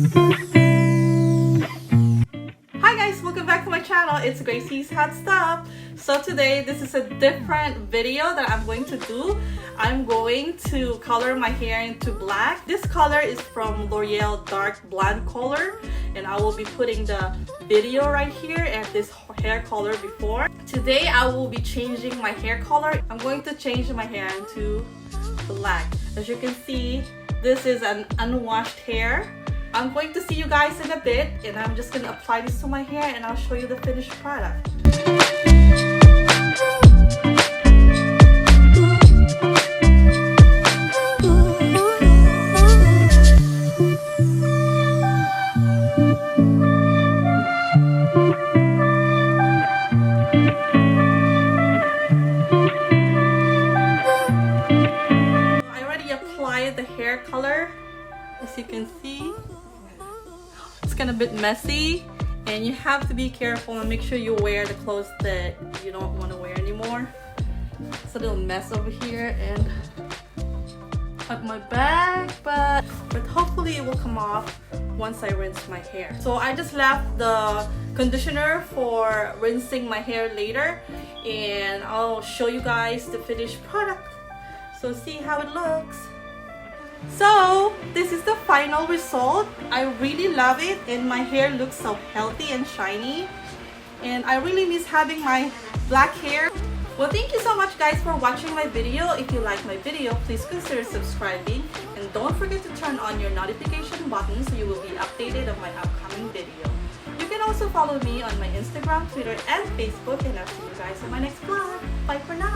Hi guys, welcome back to my channel. It's Gracie's Hot Stuff. So today this is a different video that I'm going to do. I'm going to color my hair into black. This color is from L'Oreal Dark Blonde Color, and I will be putting the video right here and this hair color before. Today I will be changing my hair color. I'm going to change my hair into black. As you can see, this is an unwashed hair. I'm going to see you guys in a bit, and I'm just going to apply this to my hair and I'll show you the finished product. I already applied the hair color, as you can see. It's kind of a bit messy, and you have to be careful and make sure you wear the clothes that you don't want to wear anymore. It's a little mess over here and at my back, but hopefully it will come off once I rinse my hair. So I just left the conditioner for rinsing my hair later, and I'll show you guys the finished product. So see how it looks. So this is the final result. I really love it, and my hair looks so healthy and shiny, and I really miss having my black hair. Well, thank you so much guys for watching my video. If you like my video, please consider subscribing, and don't forget to turn on your notification button so you will be updated on my upcoming video. You can also follow me on my Instagram, Twitter, and Facebook, and I'll see you guys in my next vlog. Bye for now.